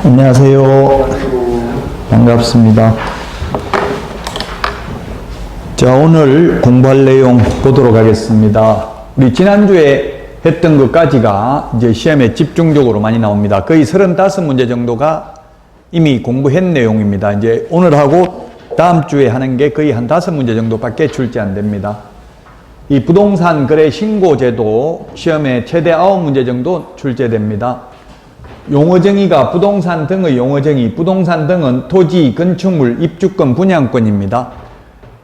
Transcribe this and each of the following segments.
안녕하세요. 반갑습니다. 자, 오늘 공부할 내용 보도록 하겠습니다. 우리 지난주에 했던 것까지가 이제 시험에 집중적으로 많이 나옵니다. 거의 35문제 정도가 이미 공부한 내용입니다. 이제 오늘하고 다음 주에 하는 게 거의 한 5문제 정도밖에 출제 안 됩니다. 이 부동산 거래 신고제도 시험에 최대 9문제 정도 출제됩니다. 용어정의가 부동산 등의 용어정의, 부동산 등은 토지, 건축물, 입주권, 분양권입니다.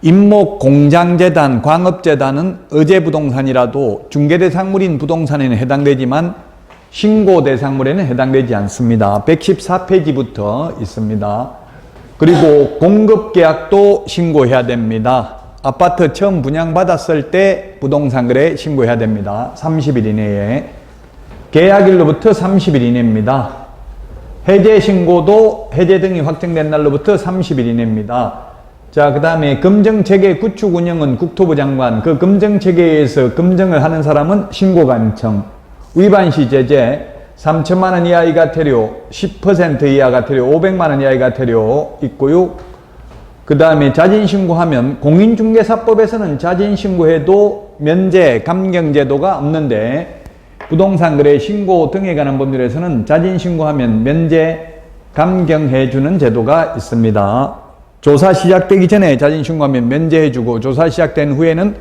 임목, 공장재단, 광업재단은 의제부동산이라도 중개대상물인 부동산에는 해당되지만 신고대상물에는 해당되지 않습니다. 114페이지부터 있습니다. 그리고 공급계약도 신고해야 됩니다. 아파트 처음 분양받았을 때 부동산 거래 신고해야 됩니다. 30일 이내에. 계약일로부터 30일 이내입니다. 해제 신고도 해제 등이 확정된 날로부터 30일 이내입니다. 자, 그 다음에 금정체계 구축 운영은 국토부 장관, 그 금정체계에서 금정을 하는 사람은 신고관청, 위반시 제재, 3천만 원 이하 이가태료, 10% 이하 가태료, 500만 원 이하 이가태료 있고요. 그 다음에 자진신고하면 공인중개사법에서는 자진신고해도 면제, 감경제도가 없는데 부동산 거래 신고 등에 관한 법률에서는 자진신고하면 면제, 감경해주는 제도가 있습니다. 조사 시작되기 전에 자진신고하면 면제해주고 조사 시작된 후에는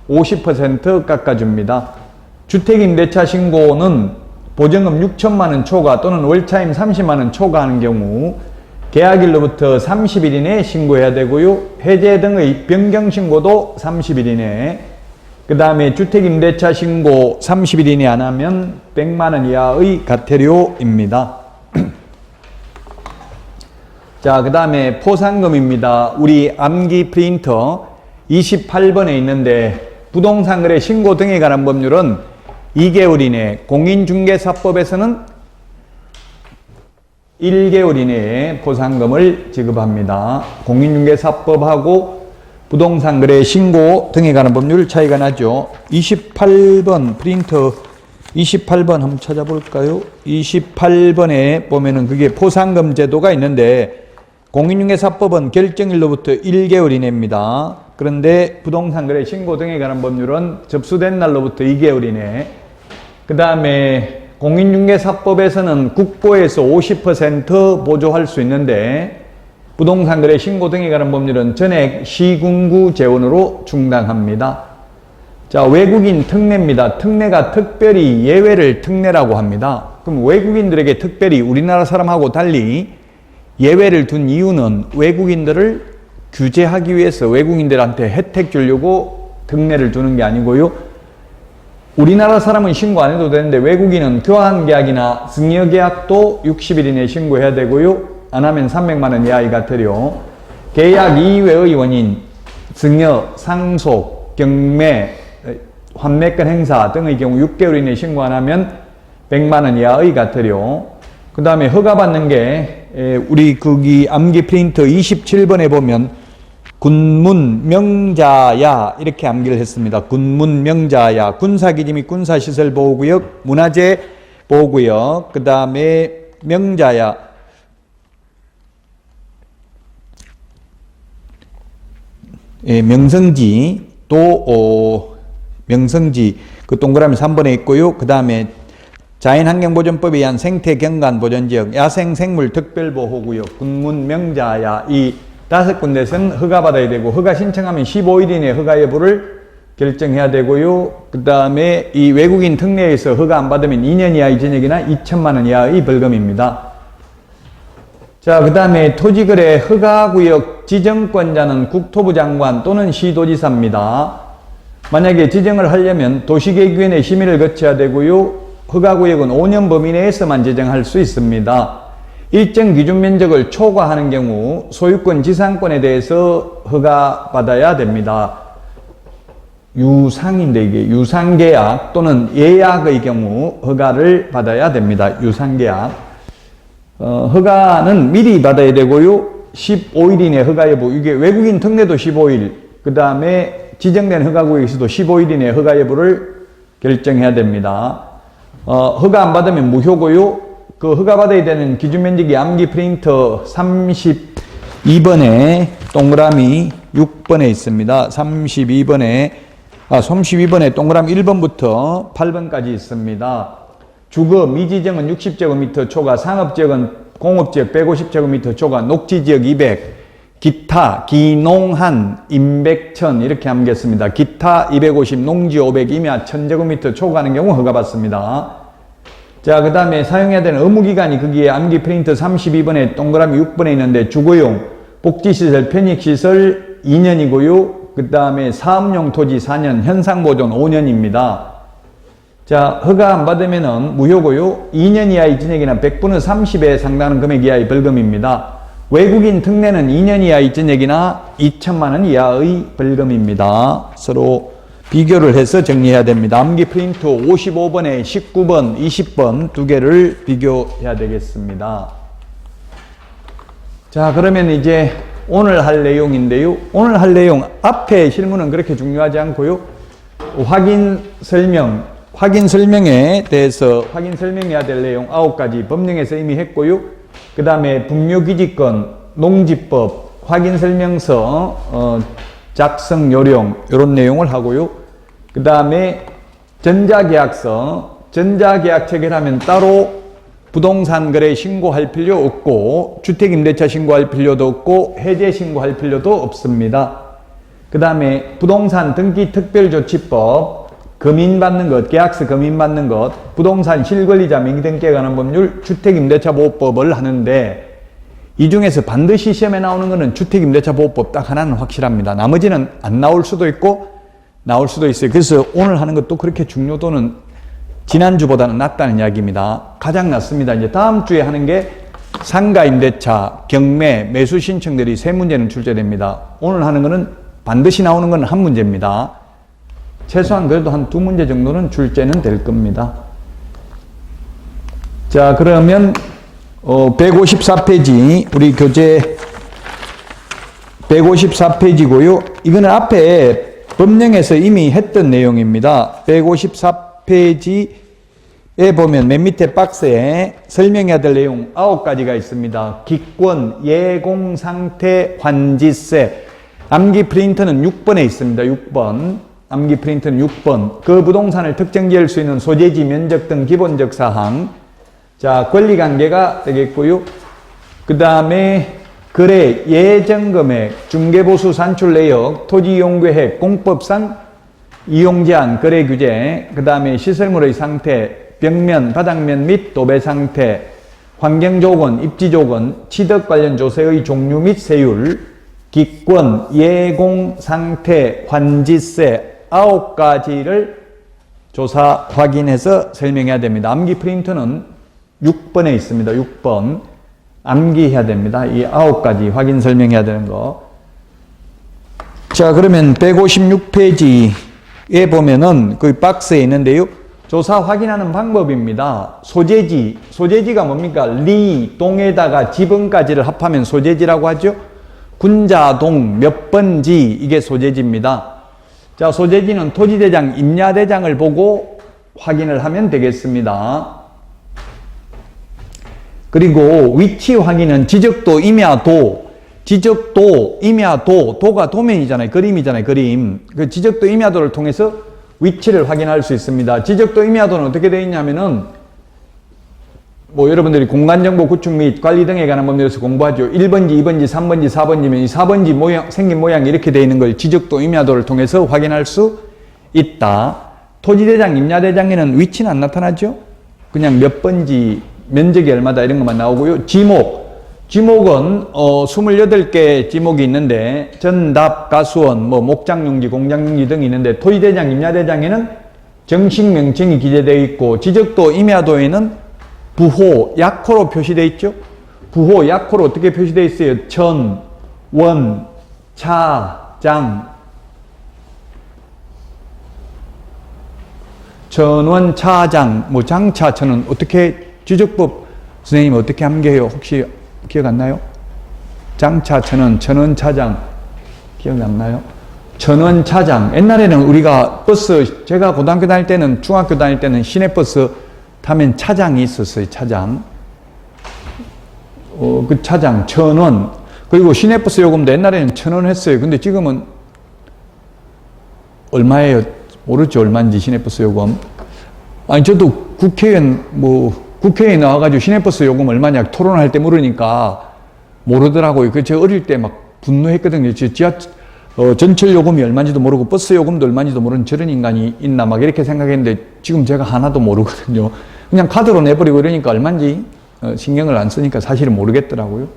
50% 깎아줍니다. 주택임대차 신고는 보증금 6천만 원 초과 또는 월차임 30만 원 초과하는 경우 계약일로부터 30일 이내에 신고해야 되고요. 해제 등의 변경신고도 30일 이내에, 그 다음에 주택임대차 신고 30일 이내 안 하면 100만 원 이하의 과태료입니다. 자, 그 다음에 포상금입니다. 우리 암기 프린터 28번에 있는데 부동산 거래 신고 등에 관한 법률은 2개월 이내, 공인중개사법에서는 1개월 이내에 포상금을 지급합니다. 공인중개사법하고 부동산 거래 신고 등에 관한 법률 차이가 나죠. 28번 프린터 28번 한번 찾아볼까요? 28번에 보면은 그게 포상금 제도가 있는데 공인중개사법은 결정일로부터 1개월 이내입니다. 그런데 부동산 거래 신고 등에 관한 법률은 접수된 날로부터 2개월 이내. 그 다음에 공인중개사법에서는 국고에서 50% 보조할 수 있는데 부동산 거래 신고 등에 관한 법률은 전액 시군구 재원으로 충당합니다. 자, 외국인 특례입니다. 특례가 특별히 예외를 특례라고 합니다. 그럼 외국인들에게 특별히 우리나라 사람하고 달리 예외를 둔 이유는 외국인들을 규제하기 위해서 외국인들한테 혜택 주려고 특례를 두는 게 아니고요. 우리나라 사람은 신고 안 해도 되는데 외국인은 교환계약이나 승여계약도 60일 이내에 신고해야 되고요. 안 하면 300만 원 이하의 과태료. 계약 이외의 원인, 승여, 상속, 경매, 환매권 행사 등의 경우 6개월 이내에 신고 안 하면 100만 원 이하의 과태료. 그 다음에 허가받는 게 우리 거기 암기 프린터 27번에 보면 군문 명자야 이렇게 암기를 했습니다. 군문 명자야, 군사기지 및 군사시설 보호구역, 문화재 보호구역, 그 다음에 명자야, 명성지 또 명성지 그 동그라미 3번에 있고요. 그 다음에 자연환경보전법에 의한 생태경관보전지역, 야생생물 특별보호구역, 군문 명자야 이 5군데선 허가받아야 되고 허가 신청하면 15일 이내 허가 여부를 결정해야 되고요. 그 다음에 이 외국인 특례에서 허가 안 받으면 2년 이하의 징역이나 2천만 원 이하의 벌금입니다. 자, 그 다음에 토지거래 허가구역 지정권자는 국토부 장관 또는 시도지사입니다. 만약에 지정을 하려면 도시계획위원회 심의를 거쳐야 되고요. 허가구역은 5년 범위 내에서만 지정할 수 있습니다. 일정 기준 면적을 초과하는 경우 소유권 지상권에 대해서 허가받아야 됩니다. 유상인데 이게 유상계약 또는 예약의 경우 허가를 받아야 됩니다. 유상계약. 허가는 미리 받아야 되고요. 15일 이내 허가 여부, 이게 외국인 특례도 15일, 그 다음에 지정된 허가구역에서도 15일 이내 허가 여부를 결정해야 됩니다. 허가 안 받으면 무효고요. 그 허가받아야 되는 기준 면적이 암기 프린터 32번에 동그라미 6번에 있습니다. 32번에 동그라미 1번부터 8번까지 있습니다. 주거 미지정은 60제곱미터 초과, 상업지역은 공업지역 150제곱미터 초과, 녹지지역 200, 기타, 기농한, 임백천 이렇게 암겠습니다. 기타 250, 농지 500, 임야 1000제곱미터 초과하는 경우 허가받습니다. 자, 그 다음에 사용해야 되는 의무기간이 거기에 암기 프린터 32번에 동그라미 6번에 있는데 주거용, 복지시설, 편익시설 2년이고요. 그 다음에 사업용 토지 4년, 현상보존 5년입니다. 자, 허가 안 받으면은 무효고요. 2년 이하의 진액이나 100분의 30에 상당한 금액 이하의 벌금입니다. 외국인 특례는 2년 이하의 진액이나 2천만 원 이하의 벌금입니다. 서로 비교를 해서 정리해야 됩니다. 암기 프린터 55번에 19번, 20번 두 개를 비교해야 되겠습니다. 자, 그러면 이제 오늘 할 내용인데요. 오늘 할 내용 앞에 실문은 그렇게 중요하지 않고요. 확인 설명에 대해서 확인 설명해야 될 내용 9가지 법령에서 이미 했고요. 그 다음에 분묘기지권, 농지법, 확인설명서, 작성 요령 이런 내용을 하고요. 그 다음에 전자계약서, 전자계약 체결하면 따로 부동산 거래 신고할 필요 없고 주택임대차 신고할 필요도 없고 해제 신고할 필요도 없습니다. 그 다음에 부동산 등기 특별조치법, 금인받는 것, 계약서 금인받는 것, 부동산 실권리자 명의등기에 관한 법률, 주택임대차보호법을 하는데 이 중에서 반드시 시험에 나오는 것은 주택임대차보호법 딱 하나는 확실합니다. 나머지는 안 나올 수도 있고 나올 수도 있어요. 그래서 오늘 하는 것도 그렇게 중요도는 지난주보다는 낮다는 이야기입니다. 가장 낮습니다. 이제 다음 주에 하는 게 상가임대차, 경매, 매수 신청들이 3문제는 출제됩니다. 오늘 하는 것은 반드시 나오는 건 한 문제입니다. 최소한 그래도 한 2문제 정도는 출제는 될 겁니다. 자, 그러면 154페이지 우리 교재 154페이지고요. 이거는 앞에 법령에서 이미 했던 내용입니다. 154페이지에 보면 맨 밑에 박스에 설명해야 될 내용 9가지가 있습니다. 기권, 예공, 상태, 환지세. 암기 프린터는 6번에 있습니다. 6번. 암기 프린터는 6번. 그 부동산을 특정지을 수 있는 소재지, 면적 등 기본적 사항. 자, 권리관계가 되겠고요. 그 다음에 거래, 예정금액, 중개보수 산출 내역, 토지이용계획, 공법상 이용제한, 거래 규제, 그 다음에 시설물의 상태, 벽면, 바닥면 및 도배 상태, 환경조건, 입지조건, 취득 관련 조세의 종류 및 세율, 기권, 예공, 상태, 환지세 9가지를 조사, 확인해서 설명해야 됩니다. 암기 프린터는 6번에 있습니다. 6번. 암기해야 됩니다. 이 9가지 확인 설명해야 되는 거. 자, 그러면 156페이지에 보면은 그 박스에 있는데요. 조사 확인하는 방법입니다. 소재지가 뭡니까? 리, 동에다가 지번까지를 합하면 소재지라고 하죠. 군자동, 몇 번지, 이게 소재지입니다. 자, 소재지는 토지대장, 임야대장을 보고 확인을 하면 되겠습니다. 그리고 위치 확인은 지적도, 임야도, 도가 도면이잖아요. 그림이잖아요. 그림. 그 지적도, 임야도를 통해서 위치를 확인할 수 있습니다. 지적도, 임야도는 어떻게 되어 있냐면은 여러분들이 공간정보 구축 및 관리 등에 관한 법률에서 공부하죠. 1번지, 2번지, 3번지, 4번지면 이 4번지 모양, 생긴 모양이 이렇게 되어 있는 걸 지적도, 임야도를 통해서 확인할 수 있다. 토지대장, 임야대장에는 위치는 안 나타나죠. 그냥 몇 번지, 면적이 얼마다 이런 것만 나오고요. 지목은 28개 지목이 있는데 전답, 가수원, 목장용지, 공장용지 등이 있는데 토지대장, 임야대장에는 정식 명칭이 기재되어 있고 지적도, 임야도에는 부호, 약호로 표시되어 있죠. 부호, 약호로 어떻게 표시되어 있어요? 천, 원, 차, 장. 천원, 차장, 장차천은 어떻게 지적법 선생님 어떻게 암기해요? 혹시 기억 안 나요? 장차천은 천원, 차장 기억 안 나요? 천원, 차장. 옛날에는 우리가 버스, 제가 고등학교 다닐 때는, 중학교 다닐 때는 시내버스 타면 차장이 있었어요. 차장. 그 차장 1,000원. 그리고 시내버스 요금도 옛날에는 1,000원 했어요. 근데 지금은 얼마예요? 모르죠. 얼마인지 시내버스 요금. 아니, 저도 국회에 나와가지고 시내버스 요금 얼마냐 토론할 때 물으니까 모르더라고요. 제가 어릴 때 막 분노했거든요. 전철 요금이 얼마인지도 모르고 버스 요금도 얼마인지도 모르는 저런 인간이 있나 막 이렇게 생각했는데 지금 제가 하나도 모르거든요. 그냥 카드로 내버리고 이러니까 얼마인지 신경을 안 쓰니까 사실은 모르겠더라고요.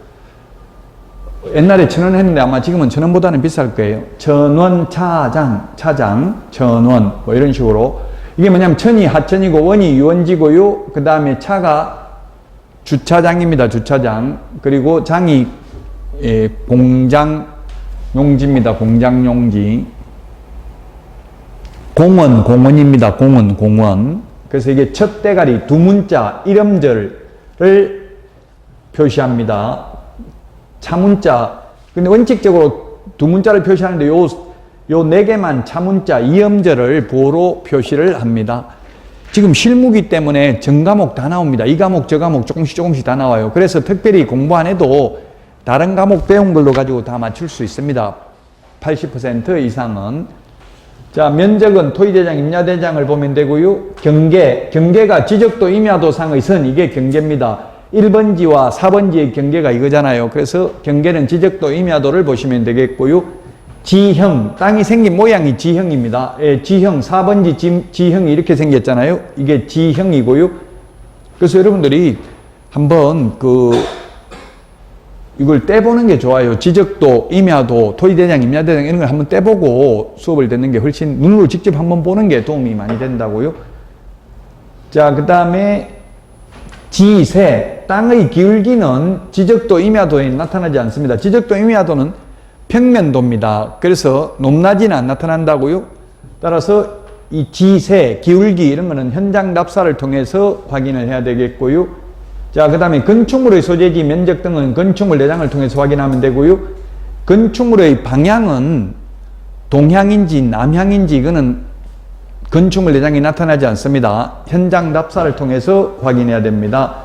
옛날에 1,000원 했는데 아마 지금은 1,000원보다는 비쌀 거예요. 1,000원 차장 1,000원 뭐 이런 식으로. 이게 뭐냐면 천이 하천이고 원이 유원지고요. 그 다음에 차가 주차장입니다. 주차장. 그리고 장이 공장용지입니다. 공장용지. 공원입니다. 공원. 그래서 이게 첫 대가리 두 문자 1음절을 표시합니다. 차문자. 근데 원칙적으로 두 문자를 표시하는데 요 네 개만 차문자 2음절을 보로 표시를 합니다. 지금 실무기 때문에 전 과목 다 나옵니다. 이 과목 저 과목 조금씩 다 나와요. 그래서 특별히 공부 안 해도 다른 과목 배운 걸로 가지고 다 맞출 수 있습니다. 80% 이상은. 자, 면적은 토의대장, 임야대장을 보면 되고요. 경계가 지적도 임야도상의 선, 이게 경계입니다. 1번지와 4번지의 경계가 이거잖아요. 그래서 경계는 지적도 임야도를 보시면 되겠고요. 지형, 땅이 생긴 모양이 지형입니다. 지형, 4번지 지형이 이렇게 생겼잖아요. 이게 지형이고요. 그래서 여러분들이 한번 이걸 떼보는 게 좋아요. 지적도, 임야도, 토의대장, 임야대장 이런 걸 한번 떼보고 수업을 듣는 게 훨씬 눈으로 직접 한번 보는 게 도움이 많이 된다고요. 자, 그 다음에 지세, 땅의 기울기는 지적도, 임야도에 나타나지 않습니다. 지적도, 임야도는 평면도입니다. 그래서 높낮이는 안 나타난다고요. 따라서 이 지세, 기울기 이런 거는 현장 답사를 통해서 확인을 해야 되겠고요. 자, 그 다음에 건축물의 소재지, 면적 등은 건축물 내장을 통해서 확인하면 되고요. 건축물의 방향은 동향인지 남향인지 이거는 건축물 내장이 나타나지 않습니다. 현장 답사를 통해서 확인해야 됩니다.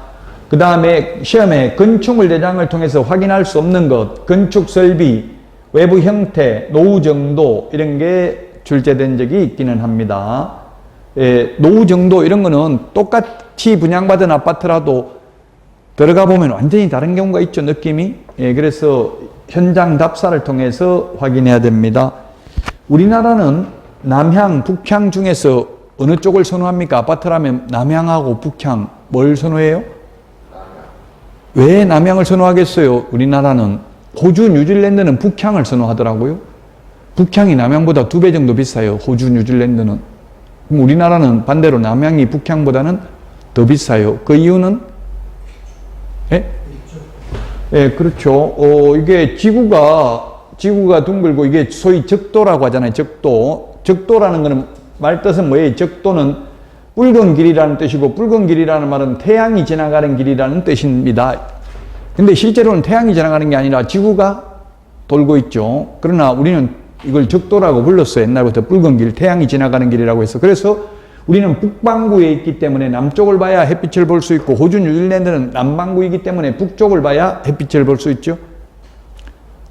그 다음에 시험에 건축물 내장을 통해서 확인할 수 없는 것, 건축 설비, 외부 형태, 노후 정도 이런 게 출제된 적이 있기는 합니다. 노후 정도 이런 거는 똑같이 분양받은 아파트라도 들어가 보면 완전히 다른 경우가 있죠, 느낌이. 그래서 현장 답사를 통해서 확인해야 됩니다. 우리나라는 남향, 북향 중에서 어느 쪽을 선호합니까? 아파트라면 남향하고 북향 뭘 선호해요? 왜 남향을 선호하겠어요? 우리나라는. 호주, 뉴질랜드는 북향을 선호하더라고요. 북향이 남향보다 2배 정도 비싸요. 호주, 뉴질랜드는. 그럼 우리나라는 반대로 남향이 북향보다는 더 비싸요. 그 이유는? 그렇죠. 이게 지구가 둥글고 이게 소위 적도라고 하잖아요. 적도라는 거는 말 뜻은 뭐예요? 적도는 붉은 길이라는 뜻이고 붉은 길이라는 말은 태양이 지나가는 길이라는 뜻입니다. 근데 실제로는 태양이 지나가는 게 아니라 지구가 돌고 있죠. 그러나 우리는 이걸 적도라고 불렀어요. 옛날부터 붉은 길, 태양이 지나가는 길이라고 해서. 그래서 우리는 북반구에 있기 때문에 남쪽을 봐야 햇빛을 볼 수 있고 호주, 뉴질랜드는 남반구이기 때문에 북쪽을 봐야 햇빛을 볼 수 있죠.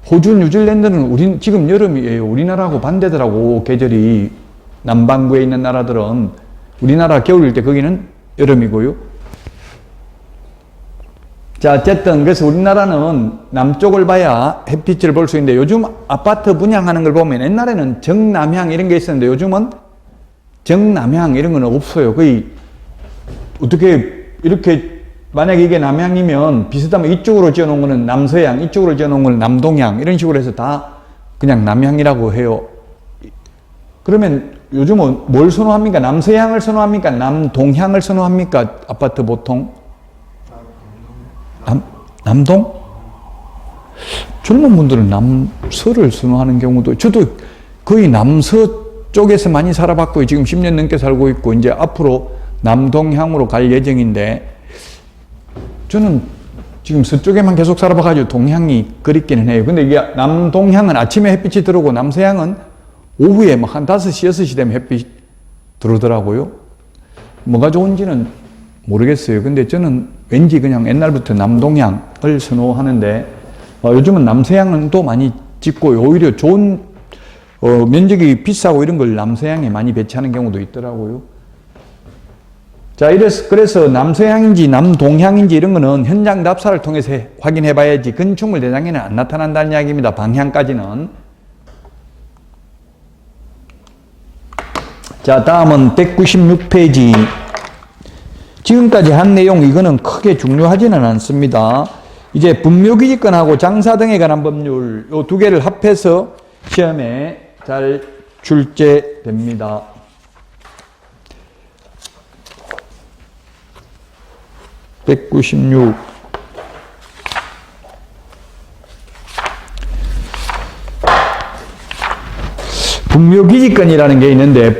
호주, 뉴질랜드는 지금 여름이에요. 우리나라하고 반대더라고, 계절이. 남반구에 있는 나라들은. 우리나라 겨울일 때 거기는 여름이고요. 자, 어쨌든 그래서 우리나라는 남쪽을 봐야 햇빛을 볼 수 있는데 요즘 아파트 분양하는 걸 보면 옛날에는 정남향 이런 게 있었는데 요즘은 정남향 이런 건 없어요. 거의 어떻게 이렇게 만약에 이게 남향이면 비슷하면 이쪽으로 지어놓은 거는 남서향, 이쪽으로 지어놓은 거는 남동향 이런 식으로 해서 다 그냥 남향이라고 해요. 그러면 요즘은 뭘 선호합니까? 남서향을 선호합니까? 남동향을 선호합니까? 아파트 보통? 남동? 젊은 분들은 남서를 선호하는 경우도, 저도 거의 남서 쪽에서 많이 살아봤고, 지금 10년 넘게 살고 있고, 이제 앞으로 남동향으로 갈 예정인데, 저는 지금 서쪽에만 계속 살아봐가지고 동향이 그립기는 해요. 근데 이게 남동향은 아침에 햇빛이 들어오고, 남서향은 오후에 막 한 5시, 6시 되면 햇빛이 들어오더라고요. 뭐가 좋은지는 모르겠어요. 근데 저는 왠지 그냥 옛날부터 남동향, 남서양을 선호하는데 요즘은 남서양도 많이 짓고 오히려 좋은 면적이 비싸고 이런 걸 남서양에 많이 배치하는 경우도 있더라고요. 자, 그래서 남서향인지 남동향인지 이런 거는 현장 답사를 통해서 확인해 봐야지 건축물 대장에는 안 나타난다는 이야기입니다. 방향까지는. 자, 다음은 196페이지. 지금까지 한 내용 이거는 크게 중요하지는 않습니다. 이제 분묘기지권하고 장사 등에 관한 법률 요 두 개를 합해서 시험에 잘 출제됩니다. (196) 분묘기지권이라는 게 있는데,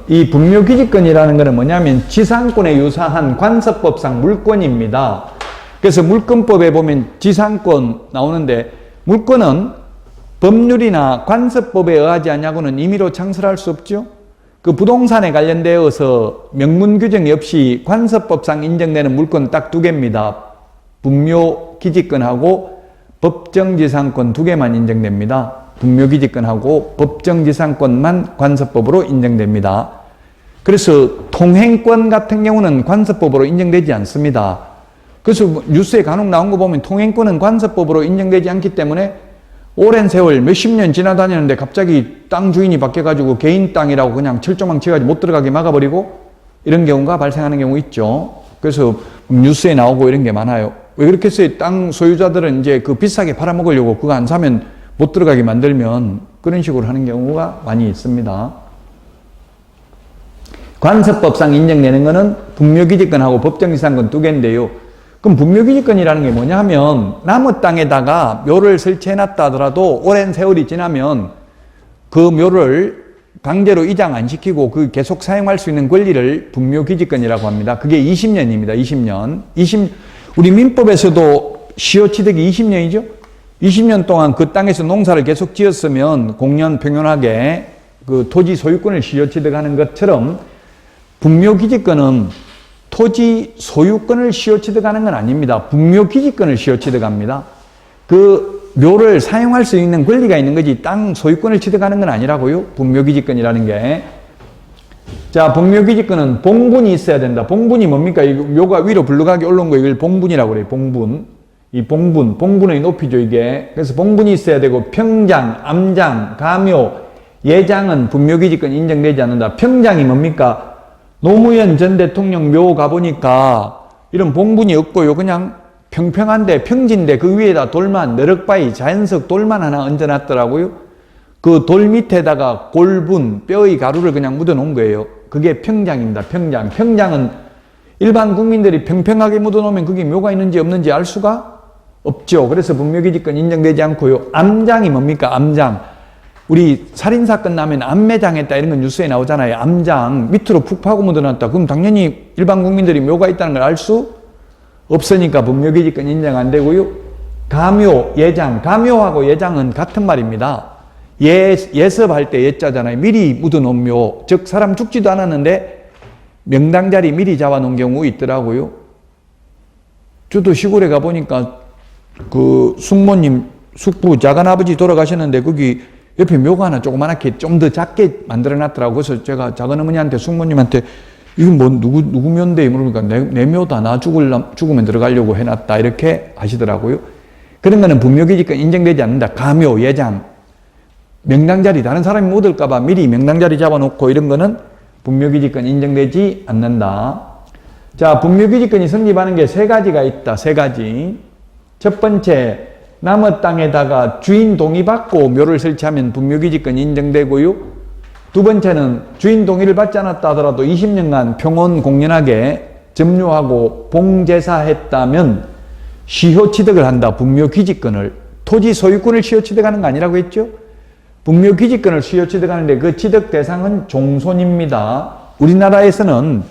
이 분묘기지권이라는 것은 뭐냐면 지상권에 유사한 관습법상 물권입니다. 그래서 물권법에 보면 지상권 나오는데, 물권은 법률이나 관습법에 의하지 않냐고는 임의로 창설할 수 없죠. 그 부동산에 관련되어서 명문 규정이 없이 관습법상 인정되는 물권 딱 두 개입니다. 분묘기지권하고 법정지상권 두 개만 인정됩니다. 분묘기지권하고 법정지상권만 관습법으로 인정됩니다. 그래서 통행권 같은 경우는 관습법으로 인정되지 않습니다. 그래서 뉴스에 간혹 나온 거 보면 통행권은 관습법으로 인정되지 않기 때문에 오랜 세월 몇십 년 지나다니는데 갑자기 땅 주인이 바뀌어가지고 개인 땅이라고 그냥 철조망 치가지고 못 들어가게 막아버리고 이런 경우가 발생하는 경우 있죠. 그래서 뉴스에 나오고 이런 게 많아요. 왜 그렇게 했어요? 땅 소유자들은 이제 그 비싸게 팔아먹으려고 그거 안 사면 못 들어가게 만들면 그런 식으로 하는 경우가 많이 있습니다. 관습법상 인정되는 거는 분묘기지권하고 법정지상권 두 개인데요. 그럼 분묘기지권이라는 게 뭐냐 하면 남의 땅에다가 묘를 설치해놨다 하더라도 오랜 세월이 지나면 그 묘를 강제로 이장 안 시키고 그 계속 사용할 수 있는 권리를 분묘기지권이라고 합니다. 그게 20년입니다. 20년. 우리 민법에서도 시효취득이 20년이죠. 20년 동안 그 땅에서 농사를 계속 지었으면 공연 평연하게 그 토지 소유권을 시효취득하는 것처럼 분묘기지권은 토지 소유권을 시효취득하는 건 아닙니다. 분묘기지권을 시효취득합니다. 그 묘를 사용할 수 있는 권리가 있는 거지 땅 소유권을 취득하는 건 아니라고요. 분묘기지권이라는 게. 자, 분묘기지권은 봉분이 있어야 된다. 봉분이 뭡니까? 이 묘가 위로 불러가게 올라온 거 이걸 봉분이라고 그래요. 봉분. 이 봉분의 높이죠, 이게. 그래서 봉분이 있어야 되고 평장, 암장, 가묘, 예장은 분묘기지권 인정되지 않는다. 평장이 뭡니까? 노무현 전 대통령 묘 가보니까 이런 봉분이 없고요. 그냥 평평한데 평지인데 그 위에다 돌만 너럭바위 자연석 돌만 하나 얹어놨더라고요. 그 돌 밑에다가 골분 뼈의 가루를 그냥 묻어 놓은 거예요. 그게 평장입니다. 평장. 평장은 일반 국민들이 평평하게 묻어 놓으면 그게 묘가 있는지 없는지 알 수가 없죠. 그래서 분묘기지권 인정되지 않고요. 암장이 뭡니까? 암장. 우리 살인사건 나면 암매장했다 이런 건 뉴스에 나오잖아요. 암장 밑으로 푹 파고 묻어놨다. 그럼 당연히 일반 국민들이 묘가 있다는 걸 알 수 없으니까 분묘기지권 인정 안 되고요. 가묘, 예장. 가묘하고 예장은 같은 말입니다. 예습할 때 예자잖아요. 미리 묻어놓은 묘. 즉 사람 죽지도 않았는데 명당자리 미리 잡아놓은 경우 있더라고요. 저도 시골에 가보니까 그 숙모님, 숙부, 작은아버지 돌아가셨는데 거기 옆에 묘가 하나 조그만하게 좀 더 작게 만들어 놨더라고. 그래서 제가 작은어머니한테, 숙모님한테 이건 뭐 누구 묘인데? 물으니까 내 묘다. 나 죽으면 들어가려고 해놨다. 이렇게 하시더라고요. 그런 거는 분묘기지권 인정되지 않는다. 가묘, 예장. 명당자리, 다른 사람이 못 올까봐 미리 명당자리 잡아놓고 이런 거는 분묘기지권 인정되지 않는다. 자, 분묘기지권이 성립하는 게 세 가지가 있다. 세 가지. 첫 번째, 남의 땅에다가 주인 동의받고 묘를 설치하면 분묘기지권이 인정되고요. 두 번째는 주인 동의를 받지 않았다 하더라도 20년간 평온 공연하게 점유하고 봉제사했다면 시효취득을 한다. 분묘기지권을. 토지 소유권을 시효취득하는 거 아니라고 했죠? 분묘기지권을 시효취득하는데 그 취득 대상은 종손입니다. 우리나라에서는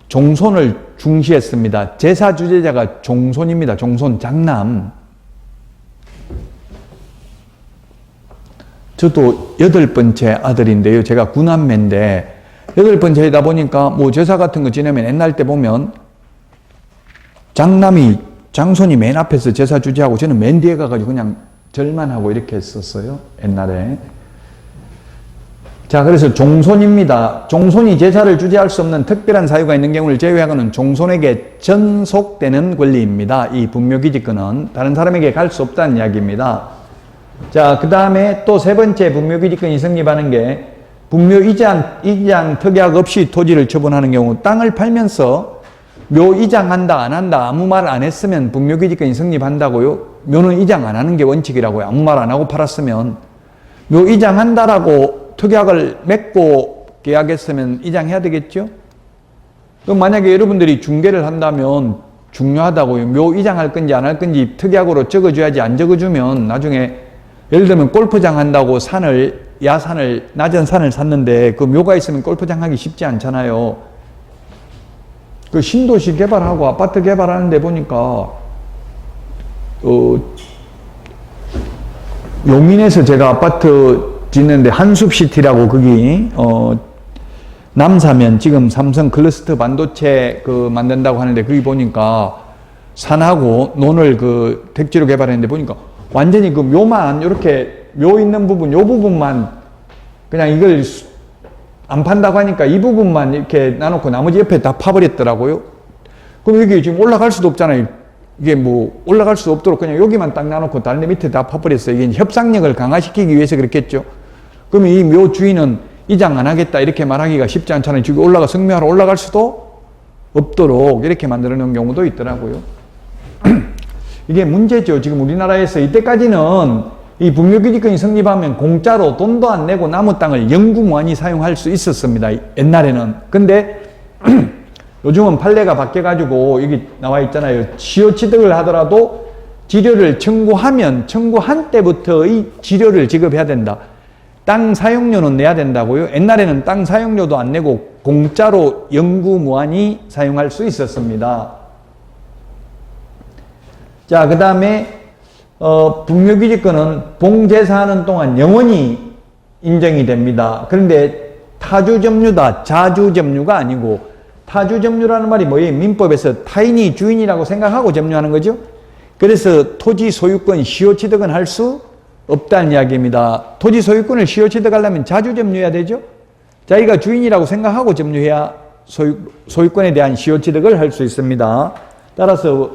종손을 중시했습니다. 제사 주재자가 종손입니다. 종손, 장남. 저도 8번째 아들인데요. 제가 9남매인데 8번째이다 보니까 뭐 제사 같은 거 지내면 옛날 때 보면 장남이 장손이 맨 앞에서 제사 주지하고 저는 맨 뒤에 가가지고 그냥 절만 하고 이렇게 했었어요. 옛날에. 자, 그래서 종손입니다. 종손이 제사를 주지할 수 없는 특별한 사유가 있는 경우를 제외하고는 종손에게 전속되는 권리입니다. 이 분묘기지권은 다른 사람에게 갈 수 없다는 이야기입니다. 자, 그 다음에 또 세 번째 분묘기지권이 성립하는 게 분묘이장 특약 없이 토지를 처분하는 경우 땅을 팔면서 묘 이장한다 안 한다 아무 말 안 했으면 분묘기지권이 성립한다고요. 묘는 이장 안 하는 게 원칙이라고요. 아무 말 안 하고 팔았으면. 묘 이장한다라고 특약을 맺고 계약했으면 이장해야 되겠죠? 그럼 만약에 여러분들이 중개를 한다면 중요하다고요. 묘 이장할 건지 안 할 건지 특약으로 적어줘야지. 안 적어주면 나중에 예를 들면 골프장 한다고 야산을, 낮은 산을 샀는데 그 묘가 있으면 골프장 하기 쉽지 않잖아요. 그 신도시 개발하고 아파트 개발하는데 보니까 용인에서 제가 아파트 짓는데 한숲시티라고 거기 남사면 지금 삼성 클러스터 반도체 그 만든다고 하는데 거기 보니까 산하고 논을 그 택지로 개발했는데 보니까 완전히 그 묘만 이렇게 묘 있는 부분 요 부분만 그냥 이걸 안 판다고 하니까 이 부분만 이렇게 놔놓고 나머지 옆에 다 파버렸더라고요. 그럼 여기 지금 올라갈 수도 없잖아요. 이게 뭐 올라갈 수 없도록 그냥 여기만 딱 놔놓고 다른 데 밑에 다 파버렸어요. 이게 협상력을 강화시키기 위해서 그렇겠죠. 그러면 이 묘 주인은 이장 안 하겠다 이렇게 말하기가 쉽지 않잖아요. 저기 성묘하러 올라갈 수도 없도록 이렇게 만들어 놓은 경우도 있더라고요. 이게 문제죠. 지금 우리나라에서 이때까지는 이 분묘기지권이 성립하면 공짜로 돈도 안 내고 남의 땅을 영구무한히 사용할 수 있었습니다. 옛날에는. 근데 요즘은 판례가 바뀌어가지고 여기 나와 있잖아요. 시효취득을 하더라도 지료를 청구한 때부터의 지료를 지급해야 된다. 땅 사용료는 내야 된다고요. 옛날에는 땅 사용료도 안 내고 공짜로 영구무한히 사용할 수 있었습니다. 자, 그 다음에 분묘기지권은 봉제사하는 동안 영원히 인정이 됩니다. 그런데 타주점유다. 자주점유가 아니고 타주점유라는 말이 뭐예요? 민법에서 타인이 주인이라고 생각하고 점유하는 거죠. 그래서 토지 소유권 시효취득은 할 수 없다는 이야기입니다. 토지 소유권을 시효취득하려면 자주점유해야 되죠. 자기가 주인이라고 생각하고 점유해야 소유권에 대한 시효취득을 할 수 있습니다. 따라서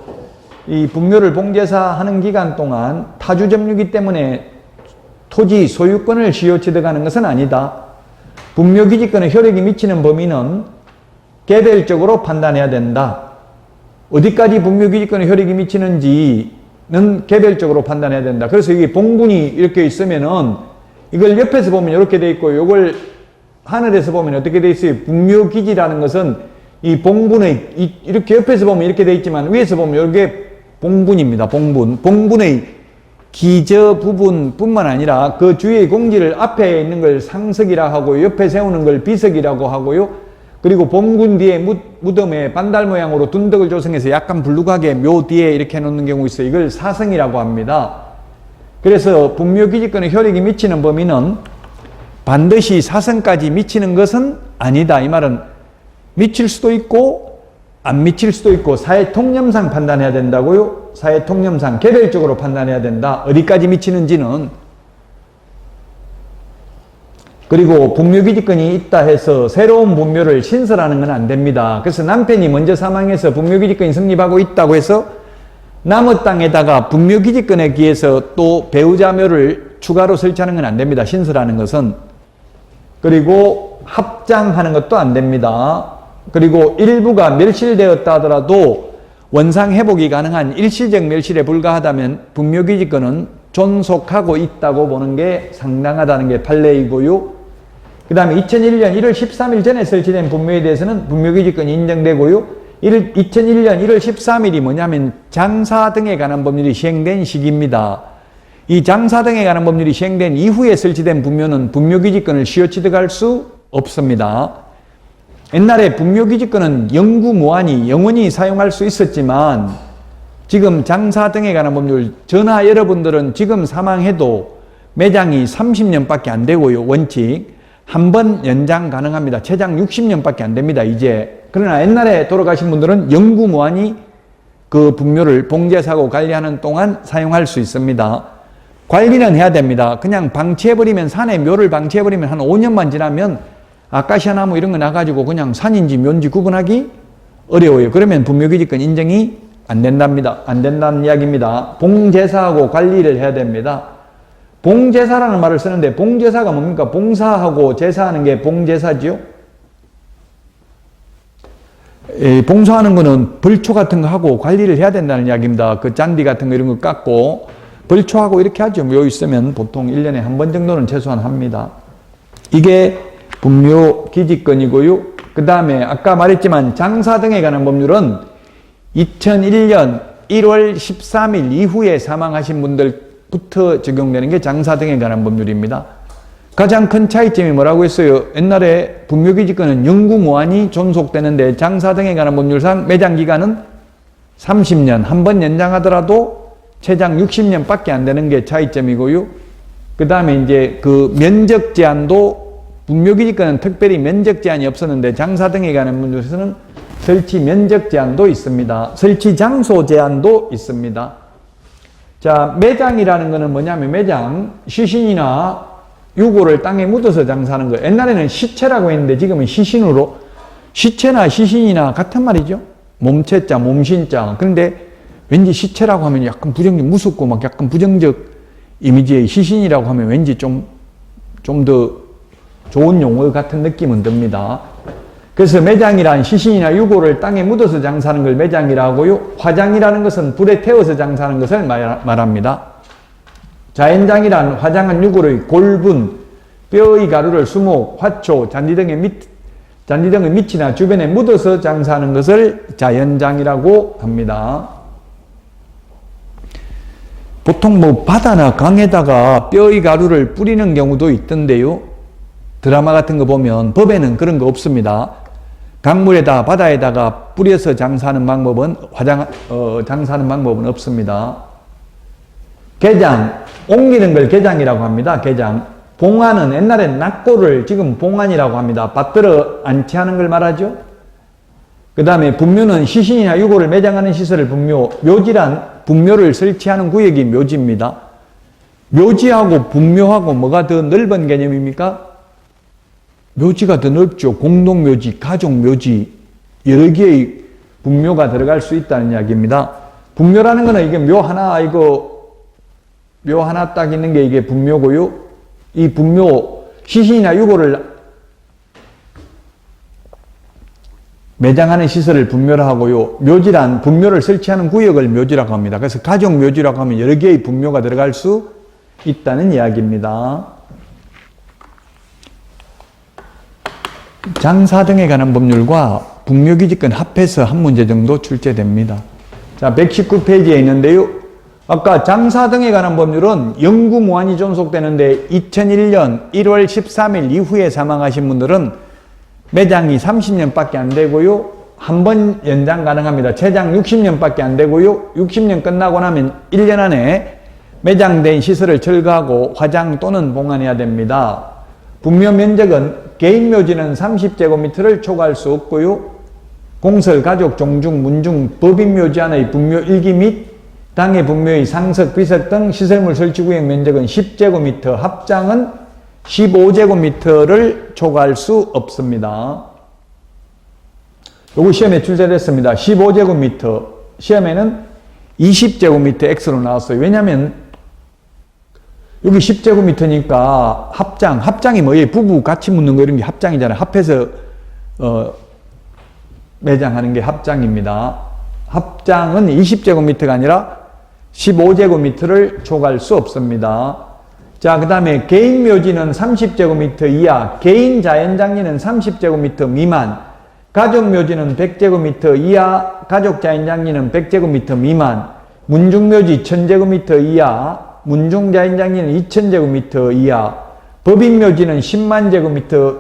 이 분묘를 봉제사하는 기간 동안 타주점유기 때문에 토지 소유권을 시효취득하는 것은 아니다. 분묘기지권의 효력이 미치는 범위는 개별적으로 판단해야 된다. 어디까지 분묘기지권의 효력이 미치는지는 개별적으로 판단해야 된다. 그래서 이게 봉분이 이렇게 있으면은 이걸 옆에서 보면 이렇게 돼 있고 이걸 하늘에서 보면 어떻게 돼 있어요? 분묘기지라는 것은 이 봉분의 이렇게 옆에서 보면 이렇게 돼 있지만 위에서 보면 이게 봉분입니다. 봉분의 기저 부분뿐만 아니라 그 주위의 공지를 앞에 있는 걸 상석이라 하고 옆에 세우는 걸 비석이라고 하고요. 그리고 봉분 뒤에 무덤에 반달 모양으로 둔덕을 조성해서 약간 불룩하게 묘 뒤에 이렇게 해놓는 경우 있어요. 이걸 사성이라고 합니다. 그래서 분묘기지권의 효력이 미치는 범위는 반드시 사성까지 미치는 것은 아니다. 이 말은 미칠 수도 있고 안 미칠 수도 있고 사회 통념상 판단해야 된다고요. 사회 통념상 개별적으로 판단해야 된다. 어디까지 미치는지는. 그리고 분묘기지권이 있다 해서 새로운 분묘를 신설하는 건 안 됩니다. 그래서 남편이 먼저 사망해서 분묘기지권이 성립하고 있다고 해서 남의 땅에다가 분묘기지권에 기해서 또 배우자묘를 추가로 설치하는 건 안 됩니다. 신설하는 것은. 그리고 합장하는 것도 안 됩니다. 그리고 일부가 멸실되었다 하더라도 원상 회복이 가능한 일시적 멸실에 불과하다면 분묘기지권은 존속하고 있다고 보는 게 상당하다는 게 판례이고요. 그 다음에 2001년 1월 13일 전에 설치된 분묘에 대해서는 분묘기지권이 인정되고요. 2001년 1월 13일이 뭐냐면 장사 등에 관한 법률이 시행된 시기입니다. 이 장사 등에 관한 법률이 시행된 이후에 설치된 분묘는 분묘기지권을 시효취득할 수 없습니다. 옛날에 분묘기지권은 영구무한히 영원히 사용할 수 있었지만 지금 장사 등에 관한 법률 저나 여러분들은 지금 사망해도 매장이 30년밖에 안 되고요. 원칙 한 번 연장 가능합니다. 최장 60년밖에 안 됩니다. 이제. 그러나 옛날에 돌아가신 분들은 영구무한히 그 분묘를 봉제사하고 관리하는 동안 사용할 수 있습니다. 관리는 해야 됩니다. 그냥 방치해버리면, 산에 묘를 방치해버리면 한 5년만 지나면 아카시아 나무 이런 거 나가지고 그냥 산인지 묘인지 구분하기 어려워요. 그러면 분묘기지권 인정이 안 된답니다. 안 된다는 이야기입니다. 봉제사하고 관리를 해야 됩니다. 봉제사라는 말을 쓰는데 봉제사가 뭡니까? 봉사하고 제사하는 게 봉제사지요. 봉사하는 거는 벌초 같은 거 하고 관리를 해야 된다는 이야기입니다. 그 잔디 같은 거 이런 거 깎고 벌초하고 이렇게 하죠. 묘 있으면 보통 1년에 한 번 정도는 최소한 합니다. 이게 분묘기지권이고요. 그 다음에 아까 말했지만 장사 등에 관한 법률은 2001년 1월 13일 이후에 사망하신 분들부터 적용되는 게 장사 등에 관한 법률입니다. 가장 큰 차이점이 뭐라고 했어요? 옛날에 분묘기지권은 영구무한히 존속되는데 장사 등에 관한 법률상 매장기간은 30년, 한 번 연장하더라도 최장 60년밖에 안 되는 게 차이점이고요. 그 다음에 이제 그 면적 제한도 분묘기지권은 특별히 면적 제한이 없었는데 장사 등에 관한 법률에서는 설치 면적 제한도 있습니다. 설치 장소 제한도 있습니다. 자, 매장이라는 거는 뭐냐면 매장, 시신이나 유골을 땅에 묻어서 장사하는 거예요. 옛날에는 시체라고 했는데 지금은 시신으로, 시체나 시신이나 같은 말이죠. 몸체자, 몸신자. 그런데 왠지 시체라고 하면 약간 부정적, 무섭고 막 약간 부정적 이미지의, 시신이라고 하면 왠지 좀 더 좋은 용어 같은 느낌은 듭니다. 그래서 매장이란 시신이나 유골을 땅에 묻어서 장사하는 걸 매장이라고 하고요. 화장이라는 것은 불에 태워서 장사하는 것을 말합니다. 자연장이란 화장한 유골의 골분, 뼈의 가루를 수목, 화초, 잔디 등의 밑이나 주변에 묻어서 장사하는 것을 자연장이라고 합니다. 보통 뭐 바다나 강에다가 뼈의 가루를 뿌리는 경우도 있던데요. 드라마 같은 거 보면 법에는 그런 거 없습니다. 강물에다 바다에다가 뿌려서 장사하는 방법은 장사하는 방법은 없습니다. 게장, 옮기는 걸 게장이라고 합니다. 게장. 봉안은 옛날엔 낙고를 지금 봉안이라고 합니다. 받들어 안치하는 걸 말하죠. 그 다음에 분묘는 시신이나 유골을 매장하는 시설을 분묘, 묘지란 분묘를 설치하는 구역이 묘지입니다. 묘지하고 분묘하고 뭐가 더 넓은 개념입니까? 묘지가 더 넓죠. 공동묘지, 가족묘지, 여러 개의 분묘가 들어갈 수 있다는 이야기입니다. 분묘라는 거는 이게 묘 하나 딱 있는 게 이게 분묘고요. 이 분묘, 시신이나 유골을 매장하는 시설을 분묘라 하고요. 묘지란 분묘를 설치하는 구역을 묘지라고 합니다. 그래서 가족묘지라고 하면 여러 개의 분묘가 들어갈 수 있다는 이야기입니다. 장사 등에 관한 법률과 분묘기지권 합해서 한 문제 정도 출제됩니다. 자, 119페이지에 있는데요. 아까 장사 등에 관한 법률은 영구무한히 존속되는데 2001년 1월 13일 이후에 사망하신 분들은 매장이 30년밖에 안 되고요. 한 번 연장 가능합니다. 최장 60년밖에 안 되고요. 60년 끝나고 나면 1년 안에 매장된 시설을 철거하고 화장 또는 봉안해야 됩니다. 분묘 면적은 개인 묘지는 30제곱미터를 초과할 수 없고요. 공설, 가족, 종중, 문중, 법인 묘지 안의 분묘 일기 및 당의 분묘의 상석, 비석 등 시설물 설치 구역 면적은 10제곱미터, 합장은 15제곱미터를 초과할 수 없습니다. 요거 시험에 출제됐습니다. 15제곱미터, 시험에는 20제곱미터 X로 나왔어요. 왜냐면 여기 10제곱미터니까 합장이 뭐예요? 부부 같이 묻는 거 이런 게 합장이잖아요. 합해서 매장하는 게 합장입니다. 합장은 20제곱미터가 아니라 15제곱미터를 초과할 수 없습니다. 자, 그 다음에 개인 묘지는 30제곱미터 이하, 개인 자연장리는 30제곱미터 미만, 가족 묘지는 100제곱미터 이하, 가족 자연장리는 100제곱미터 미만, 문중묘지 1000제곱미터 이하, 문중자연장리는 2000제곱미터 이하, 법인묘지는 10만 제곱미터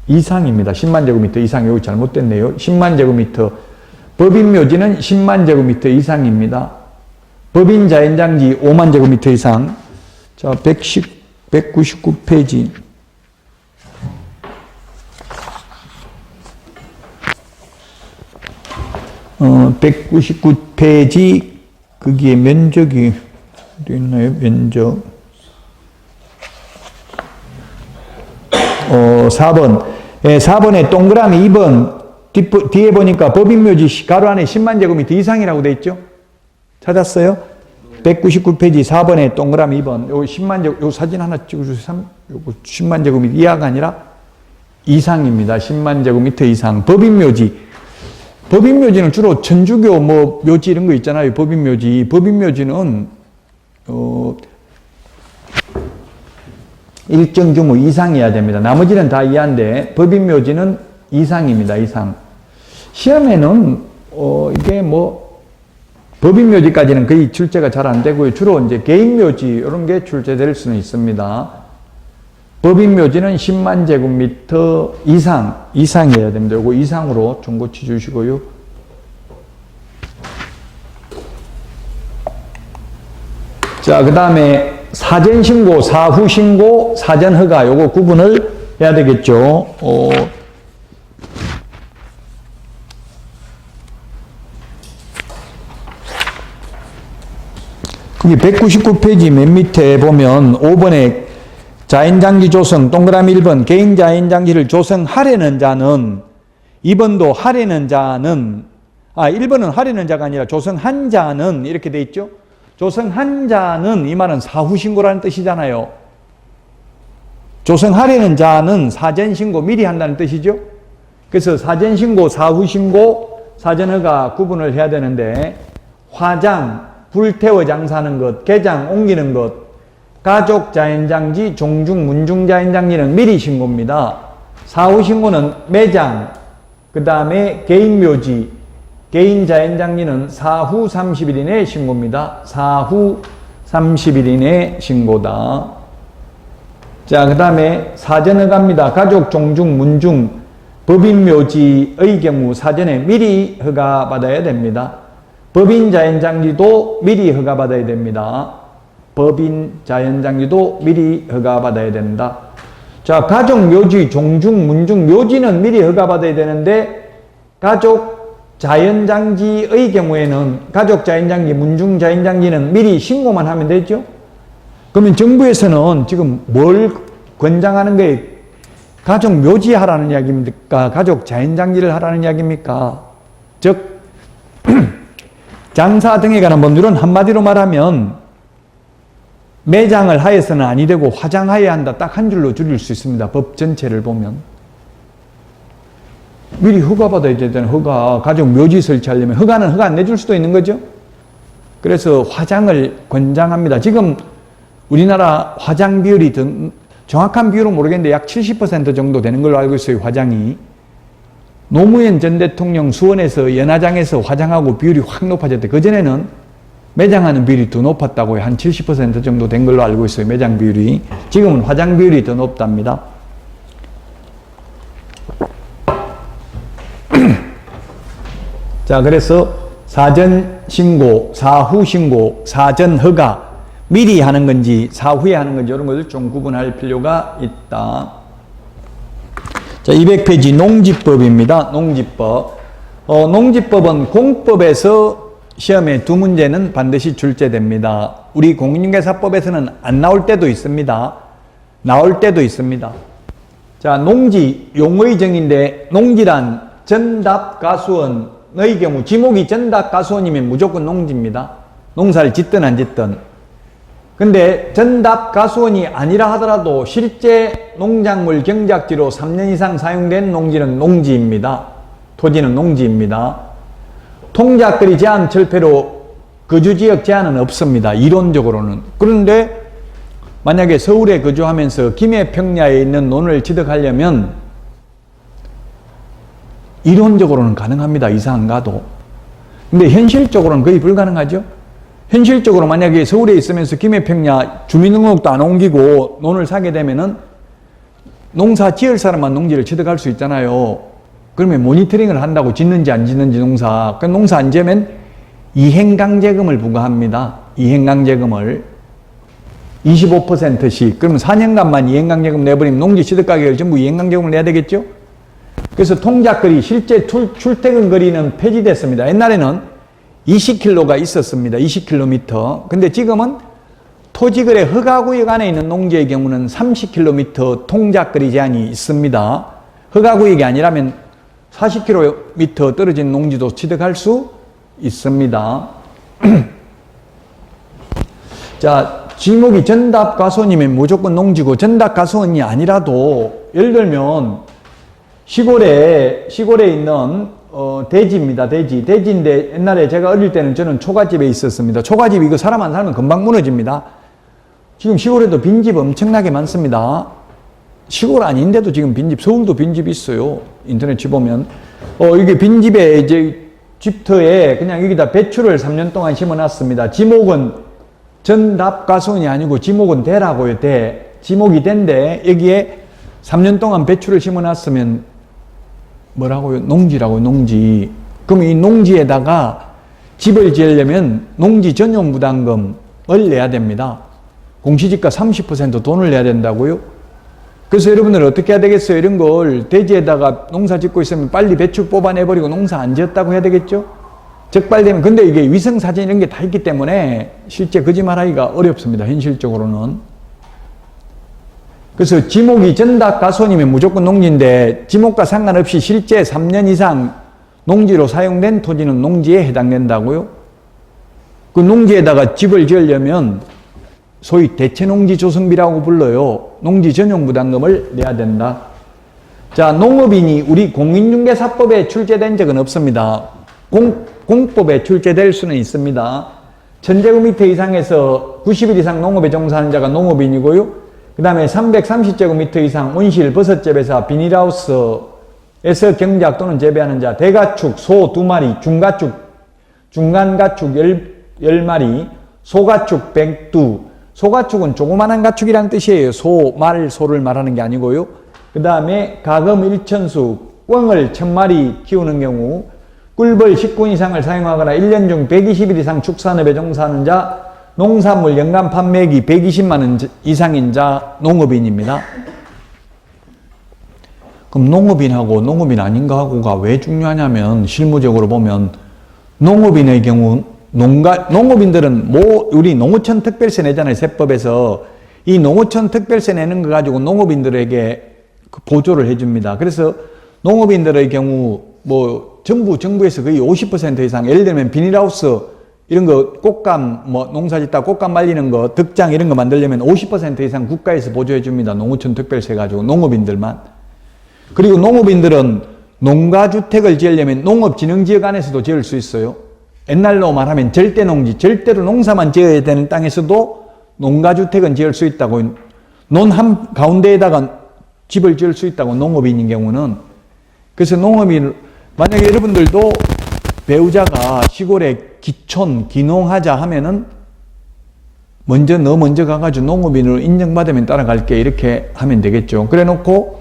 이상입니다. 10만 제곱미터 이상, 여기 잘못됐네요. 10만 제곱미터. 법인묘지는 10만 제곱미터 이상입니다. 법인자연장지 5만 제곱미터 이상. 자, 199페이지. 199페이지, 거기에 면적이, 어디 있나요? 면적. 4번. 예, 4번에 동그라미 2번, 뒤에 보니까 법인묘지 가로 안에 10만 제곱미터 이상이라고 돼 있죠? 찾았어요? 199페이지 4번에 동그라미 2번. 요 10만 제곱, 요 사진 하나 찍어주세요. 요거 10만 제곱미터 이하가 아니라 이상입니다. 10만 제곱미터 이상. 법인묘지. 법인묘지는 주로 천주교 뭐 묘지 이런 거 있잖아요. 법인묘지. 법인묘지는 일정 규모 이상이어야 됩니다. 나머지는 다 이하인데 법인묘지는 이상입니다. 이상. 시험에는 이게 뭐 법인묘지까지는 거의 출제가 잘 안 되고요. 주로 이제 개인묘지 이런 게 출제될 수는 있습니다. 법인묘지는 10만 제곱미터 이상이어야 됩니다. 이거 이상으로 좀 고쳐주시고요. 자, 그 다음에 사전신고, 사후신고, 사전허가 요거 구분을 해야 되겠죠. 거기 199페이지 맨 밑에 보면 5번에 자연장지 조성, 동그라미 1번, 개인 자연장지를 조성하려는 자는, 2번도 하려는 자는, 1번은 하려는 자가 아니라 조성한 자는 이렇게 돼 있죠. 조성한 자는, 이 말은 사후신고라는 뜻이잖아요. 조성하려는 자는 사전신고 미리 한다는 뜻이죠. 그래서 사전신고, 사후신고, 사전허가 구분을 해야 되는데, 화장, 불태워 장사하는 것, 개장 옮기는 것, 가족 자연장지, 종중, 문중 자연장지는 미리 신고입니다. 사후 신고는 매장, 그 다음에 개인묘지, 개인 자연장지는 사후 30일 이내 신고입니다. 사후 30일 이내 신고다. 자, 그 다음에 사전허가입니다. 가족, 종중, 문중, 법인묘지의 경우 사전에 미리 허가받아야 됩니다. 법인 자연장지도 미리 허가받아야 됩니다. 법인 자연장지도 미리 허가받아야 된다. 자, 가족 묘지, 종중, 문중, 묘지는 미리 허가받아야 되는데 가족 자연장지의 경우에는 가족 자연장지, 문중 자연장지는 미리 신고만 하면 되죠. 그러면 정부에서는 지금 뭘 권장하는 거예요? 가족 묘지 하라는 이야기입니까? 가족 자연장지를 하라는 이야기입니까? 즉 장사 등에 관한 법률은 한마디로 말하면 매장을 하여서는 아니 되고 화장하여야 한다. 딱 한 줄로 줄일 수 있습니다. 법 전체를 보면. 미리 허가받아야 되잖아요. 허가. 가족 묘지 설치하려면 허가는 허가 안 내줄 수도 있는 거죠. 그래서 화장을 권장합니다. 지금 우리나라 화장 비율이 정확한 비율은 모르겠는데 약 70% 정도 되는 걸로 알고 있어요. 화장이. 노무현 전 대통령 수원에서 연화장에서 화장하고 비율이 확 높아졌대. 그전에는 매장하는 비율이 더 높았다고요. 한 70% 정도 된 걸로 알고 있어요. 매장 비율이. 지금은 화장 비율이 더 높답니다. 자, 그래서 사전신고, 사후신고, 사전허가 미리 하는 건지 사후에 하는 건지 이런 것을 좀 구분할 필요가 있다. 자, 200페이지 농지법입니다. 농지법. 농지법은 공법에서 시험에 두 문제는 반드시 출제됩니다. 우리 공인중개사법에서는 안 나올 때도 있습니다. 나올 때도 있습니다. 자, 농지 용어의 정의인데 농지란 전답가수원의 경우 지목이 전답가수원이면 무조건 농지입니다. 농사를 짓든 안 짓든. 근데 전답가수원이 아니라 하더라도 실제 농작물 경작지로 3년 이상 사용된 농지는 농지입니다. 토지는 농지입니다. 통작거리 제한 철폐로 거주지역 제한은 없습니다. 이론적으로는. 그런데 만약에 서울에 거주하면서 김해평야에 있는 논을 취득하려면 이론적으로는 가능합니다. 이사 안 가도. 근데 현실적으로는 거의 불가능하죠. 현실적으로 만약에 서울에 있으면서 김해평야 주민등록도 안 옮기고 논을 사게 되면은 농사 지을 사람만 농지를 취득할 수 있잖아요. 그러면 모니터링을 한다고 짓는지 안 짓는지 농사. 그 농사 안 지으면 이행강제금을 부과합니다. 이행강제금을 25%씩. 그러면 4년간만 이행강제금 내버리면 농지 취득 가격을 전부 이행강제금을 내야 되겠죠? 그래서 통작거리, 실제 출퇴근 거리는 폐지됐습니다. 옛날에는 20km가 있었습니다. 20km. 근데 지금은 토지거래 허가구역 안에 있는 농지의 경우는 30km 통작거리 제한이 있습니다. 허가구역이 아니라면 40km 떨어진 농지도 취득할 수 있습니다. 자, 지목이 전답과수원이면 무조건 농지고, 전답과수원이 아니라도 예를 들면 시골에 있는 대지입니다. 대지인데 옛날에 제가 어릴 때는 저는 초가집에 있었습니다. 초가집 이거 사람 안 살면 금방 무너집니다. 지금 시골에도 빈집 엄청나게 많습니다. 시골 아닌데도 지금 빈집, 서울도 빈집 있어요. 인터넷 쳐보면. 이게 빈집에 이제 집터에 그냥 여기다 배추를 3년 동안 심어놨습니다. 지목은 전답과수원이 아니고 지목은 대라고요, 대. 지목이 대인데 여기에 3년 동안 배추를 심어놨으면 뭐라고요? 농지라고요, 농지. 그럼 이 농지에다가 집을 지으려면 농지 전용 부담금을 내야 됩니다. 공시지가 30% 돈을 내야 된다고요? 그래서 여러분들 어떻게 해야 되겠어요? 이런 걸 대지에다가 농사 짓고 있으면 빨리 배추 뽑아내버리고 농사 안 지었다고 해야 되겠죠? 적발되면. 근데 이게 위성사진 이런 게 다 있기 때문에 실제 거짓말하기가 어렵습니다. 현실적으로는. 그래서 지목이 전답과수원이면 무조건 농지인데 지목과 상관없이 실제 3년 이상 농지로 사용된 토지는 농지에 해당된다고요? 그 농지에다가 집을 지으려면 소위 대체농지 조성비라고 불러요. 농지 전용 부담금을 내야 된다. 자, 농업인이 우리 공인중개사법에 출제된 적은 없습니다. 공법에 출제될 수는 있습니다. 1000제곱미터 이상에서 90일 이상 농업에 종사하는 자가 농업인이고요. 그 다음에 330제곱미터 이상 온실, 버섯재배사, 비닐하우스에서 경작 또는 재배하는 자, 대가축, 소 2마리, 중가축, 중간가축 10마리, 소가축 102, 소가축은 조그만한 가축이란 뜻이에요. 소를 말하는 게 아니고요. 그 다음에 가금 1천수, 꿩을 1000마리 키우는 경우, 꿀벌 10군 이상을 사용하거나 1년 중 120일 이상 축산업에 종사하는 자, 농산물 연간 판매액이 120만 원 이상인 자, 농업인입니다. 그럼 농업인하고 농업인 아닌가 하고가 왜 중요하냐면, 실무적으로 보면 농업인의 경우 농업인들은 우리 농어촌 특별세 내잖아요. 세법에서. 이 농어촌 특별세 내는 거 가지고 농업인들에게 보조를 해줍니다. 그래서 농업인들의 경우 전부 정부에서 거의 50% 이상, 예를 들면 비닐하우스 이런 거, 꽃감, 농사 짓다 꽃감 말리는 거, 덕장 이런 거 만들려면 50% 이상 국가에서 보조해 줍니다. 농어촌 특별세 가지고, 농업인들만. 그리고 농업인들은 농가주택을 지으려면 농업진흥지역 안에서도 지을 수 있어요. 옛날로 말하면 절대농지, 절대로 농사만 지어야 되는 땅에서도 농가주택은 지을 수 있다고, 논 가운데에다가 집을 지을 수 있다고, 농업인인 경우는. 그래서 농업인, 만약에 여러분들도 배우자가 시골에 귀농하자 하면은 너 먼저 가가지고 농업인으로 인정받으면 따라갈게, 이렇게 하면 되겠죠. 그래 놓고,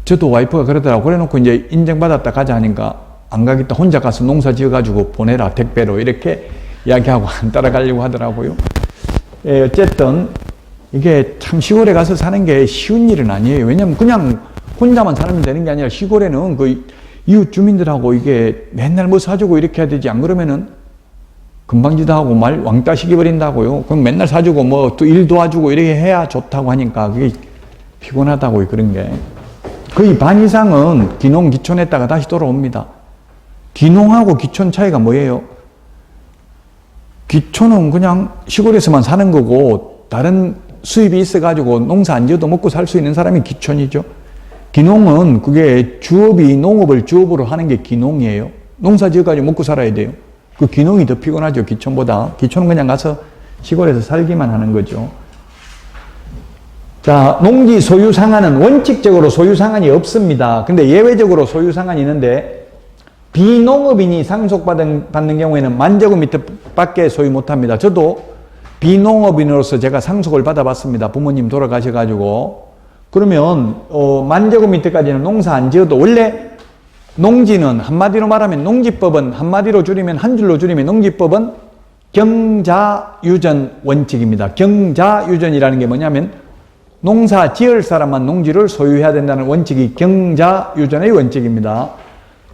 저도 와이프가 그러더라고. 그래 놓고 이제 인정받았다 가자 하니까 안 가겠다. 혼자 가서 농사 지어가지고 보내라, 택배로. 이렇게 이야기하고 안 따라가려고 하더라고요. 어쨌든 이게 참 시골에 가서 사는 게 쉬운 일은 아니에요. 왜냐면 그냥 혼자만 살면 되는 게 아니라 시골에는 그 이웃 주민들하고 이게 맨날 뭐 사주고 이렇게 해야 되지. 안 그러면은 금방지다 하고 말 왕따 시켜버린다고요. 그럼 맨날 사주고 또 일 도와주고 이렇게 해야 좋다고 하니까 그게 피곤하다고요. 그런 게. 거의 반 이상은 귀농, 귀촌했다가 다시 돌아옵니다. 귀농하고 귀촌 차이가 뭐예요? 귀촌은 그냥 시골에서만 사는 거고, 다른 수입이 있어가지고 농사 안 지어도 먹고 살 수 있는 사람이 귀촌이죠. 귀농은 그게 주업이 농업을 주업으로 하는 게 귀농이에요. 농사 지어가지고 먹고 살아야 돼요. 그 귀농이 더 피곤하죠, 귀촌보다. 귀촌은 그냥 가서 시골에서 살기만 하는 거죠. 자, 농지 소유 상한은 원칙적으로 소유 상한이 없습니다. 근데 예외적으로 소유 상한이 있는데, 비농업인이 상속받는 경우에는 10,000제곱미터 밖에 소유 못합니다. 저도 비농업인으로서 제가 상속을 받아봤습니다. 부모님 돌아가셔가지고. 그러면 10,000제곱미터까지는 농사 안 지어도, 원래 농지는 한마디로 말하면, 농지법은 한마디로 줄이면, 한 줄로 줄이면 농지법은 경자유전 원칙입니다. 경자유전이라는 게 뭐냐면 농사 지을 사람만 농지를 소유해야 된다는 원칙이 경자유전의 원칙입니다.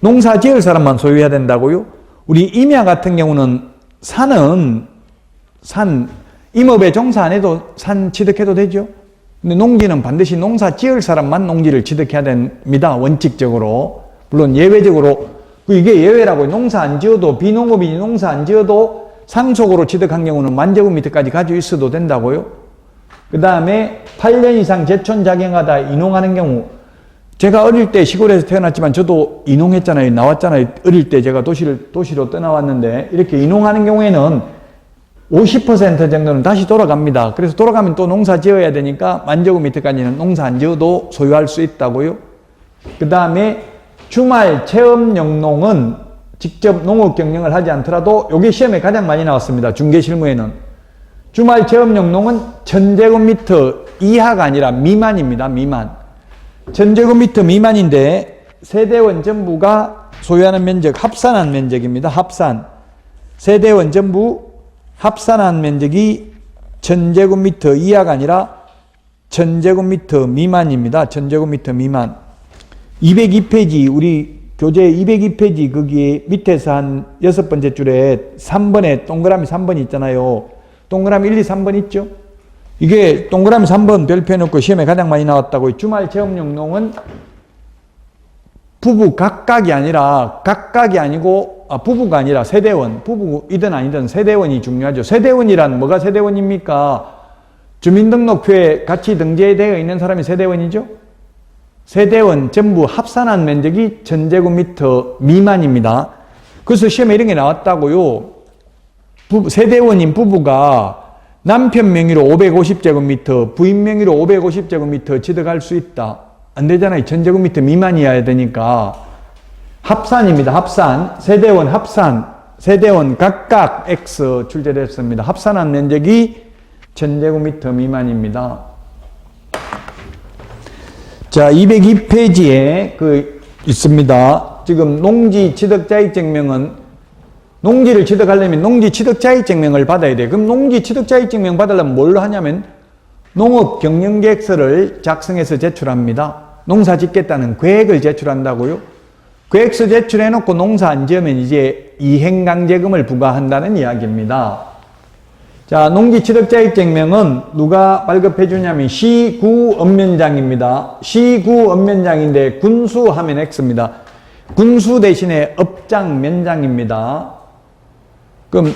농사 지을 사람만 소유해야 된다고요? 우리 임야 같은 경우는 임업에 종사 안 해도 산 취득해도 되죠? 근데 농지는 반드시 농사 지을 사람만 농지를 취득해야 됩니다. 원칙적으로. 물론 예외적으로, 이게 예외라고요. 농사 안 지어도, 비농업인이 농사 안 지어도 상속으로 취득한 경우는 만재고 밑에까지 가지고 있어도 된다고요. 그 다음에 8년 이상 제촌작용하다 인농하는 경우, 제가 어릴 때 시골에서 태어났지만 저도 인농했잖아요. 나왔잖아요. 어릴 때 제가 도시로 떠나왔는데, 이렇게 인농하는 경우에는 50% 정도는 다시 돌아갑니다. 그래서 돌아가면 또 농사 지어야 되니까 만재고 밑에까지는 농사 안 지어도 소유할 수 있다고요. 그 다음에 주말 체험 영농은 직접 농업 경영을 하지 않더라도, 이게 시험에 가장 많이 나왔습니다. 중개실무에는. 주말 체험 영농은 1000제곱미터 이하가 아니라 미만입니다. 미만. 1000제곱미터 미만인데 세대원 전부가 소유하는 면적, 합산한 면적입니다. 합산. 세대원 전부 합산한 면적이 1000제곱미터 이하가 아니라 1000제곱미터 미만입니다. 1000제곱미터 미만. 202페이지, 우리 교재 202페이지 거기에 밑에서 한 6번째 줄에 3번에 동그라미 3번 있잖아요. 동그라미 1, 2, 3번 있죠? 이게 동그라미 3번 별표 해놓고 시험에 가장 많이 나왔다고. 주말 체험용 농은 부부 각각이 아니고, 부부가 아니라 세대원, 부부이든 아니든 세대원이 중요하죠. 세대원이란 뭐가 세대원입니까? 주민등록표에 같이 등재되어 있는 사람이 세대원이죠? 세대원 전부 합산한 면적이 1000제곱미터 미만입니다. 그래서 시험에 이런 게 나왔다고요. 세대원인 부부가 남편 명의로 550제곱미터, 부인 명의로 550제곱미터 취득할 수 있다. 안 되잖아요. 1000제곱미터 미만이어야 되니까. 합산입니다. 합산. 세대원 합산. 세대원 각각 X 출제됐습니다. 합산한 면적이 1000제곱미터 미만입니다. 자, 202페이지에 있습니다. 지금 농지 취득자익증명은 농지를 취득하려면 농지 취득자익증명을 받아야 돼요. 그럼 농지 취득자익증명 받으려면 뭘로 하냐면 농업경영계획서를 작성해서 제출합니다. 농사 짓겠다는 계획을 제출한다고요. 계획서 제출해놓고 농사 안 지으면 이제 이행강제금을 부과한다는 이야기입니다. 자, 농지 취득자익증명은 누가 발급해 주냐면 시구읍면장입니다. 시구읍면장인데 군수하면 X입니다. 군수 대신에 업장면장입니다. 그럼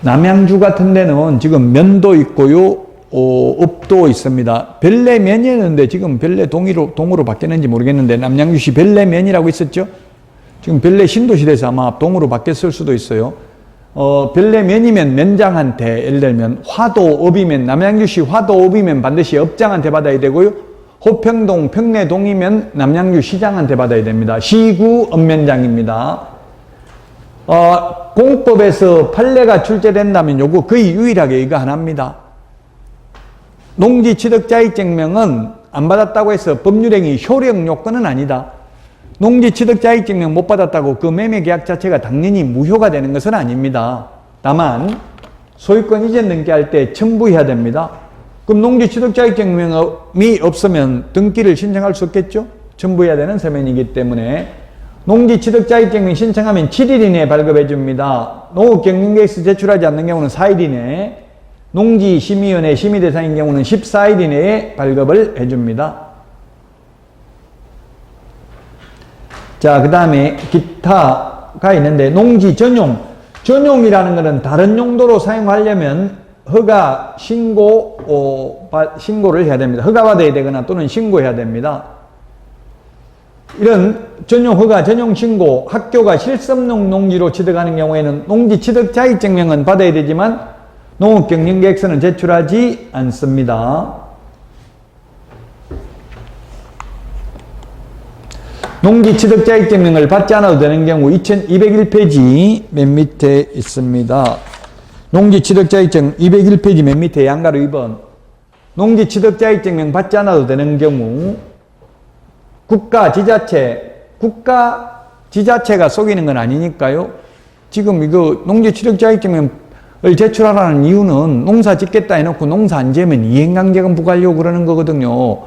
남양주 같은 데는 지금 면도 있고요, 읍도 있습니다. 별내면이었는데 지금 별내 동으로 바뀌었는지 모르겠는데, 남양주시 별내면이라고 있었죠? 지금 별내 신도시대에서 아마 동으로 바뀌었을 수도 있어요. 별내면이면 면장한테, 예를 들면 화도읍이면, 남양주시 화도읍이면 반드시 업장한테 받아야 되고요. 호평동, 평내동이면 남양주 시장한테 받아야 됩니다. 시구읍면장입니다. 공법에서 판례가 출제된다면 요거 거의 유일하게 이거 하나입니다. 농지 취득자익증명은 안 받았다고 해서 법률행위 효력 요건은 아니다. 농지 취득자익증명 못 받았다고 그 매매계약 자체가 당연히 무효가 되는 것은 아닙니다. 다만 소유권 이전 등기할 때 첨부해야 됩니다. 그럼 농지 취득자익증명이 없으면 등기를 신청할 수 없겠죠? 첨부해야 되는 서면이기 때문에 농지 취득자익증명 신청하면 7일 이내에 발급해 줍니다. 농업경영계획서 제출하지 않는 경우는 4일 이내에, 농지심의위원회 심의 대상인 경우는 14일 이내에 발급을 해줍니다. 자, 그 다음에 기타가 있는데, 농지 전용이라는 것은 다른 용도로 사용하려면 허가 신고를 해야 됩니다. 허가받아야 되거나 또는 신고해야 됩니다. 이런 전용 허가, 전용 신고, 학교가 실습농 농지로 취득하는 경우에는 농지 취득자익증명은 받아야 되지만 농업경영계획서는 제출하지 않습니다. 농지 취득자익증명을 받지 않아도 되는 경우 2201페이지 맨 밑에 있습니다. 농지 취득자익증 201페이지 맨 밑에 양가로 2번. 농지 취득자익증명 받지 않아도 되는 경우 국가, 지자체가 속이는 건 아니니까요. 지금 이거 농지 취득자익증명 제출하라는 이유는 농사 짓겠다 해놓고 농사 안 지으면 이행강제금 부과하려고 그러는 거거든요.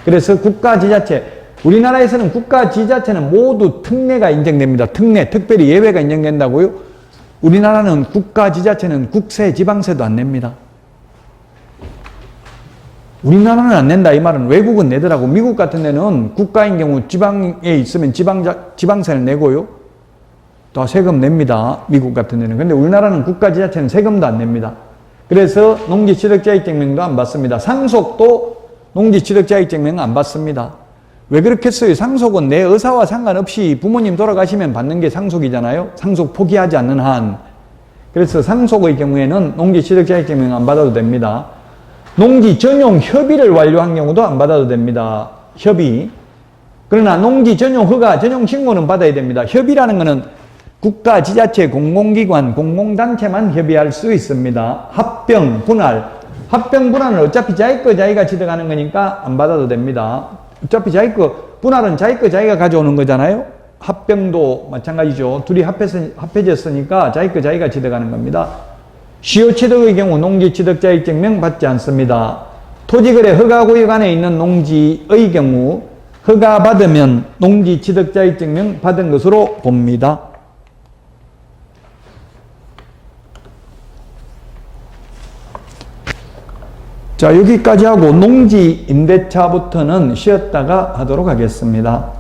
그래서 국가지자체, 우리나라에서는 국가지자체는 모두 특례가 인정됩니다. 특례, 특별히 예외가 인정된다고요? 우리나라는 국가지자체는 국세, 지방세도 안 냅니다. 우리나라는 안 낸다 이 말은 외국은 내더라고. 미국 같은 데는 국가인 경우 지방에 있으면 지방세를 내고요. 다 세금 냅니다. 미국 같은 데는. 근데 우리나라는 국가지자체는 세금도 안 냅니다. 그래서 농지취득자격증명도 안 받습니다. 상속도 농지취득자격증명 안 받습니다. 왜 그렇겠어요? 상속은 내 의사와 상관없이 부모님 돌아가시면 받는 게 상속이잖아요. 상속 포기하지 않는 한. 그래서 상속의 경우에는 농지취득자격증명 안 받아도 됩니다. 농지 전용 협의를 완료한 경우도 안 받아도 됩니다. 협의. 그러나 농지 전용 허가, 전용 신고는 받아야 됩니다. 협의라는 것은 국가, 지자체, 공공기관, 공공단체만 협의할 수 있습니다. 합병, 분할. 합병, 분할은 어차피 자기 거 자기가 취득하는 거니까 안 받아도 됩니다. 어차피 자기 거, 분할은 자기 거 자기가 가져오는 거잖아요. 합병도 마찬가지죠. 둘이 합해졌으니까 자기 거 자기가 취득하는 겁니다. 시효취득의 경우 농지취득자격증명 받지 않습니다. 토지거래 허가구역안에 있는 농지의 경우 허가받으면 농지취득자격증명 받은 것으로 봅니다. 자, 여기까지 하고 농지임대차부터는 쉬었다가 하도록 하겠습니다.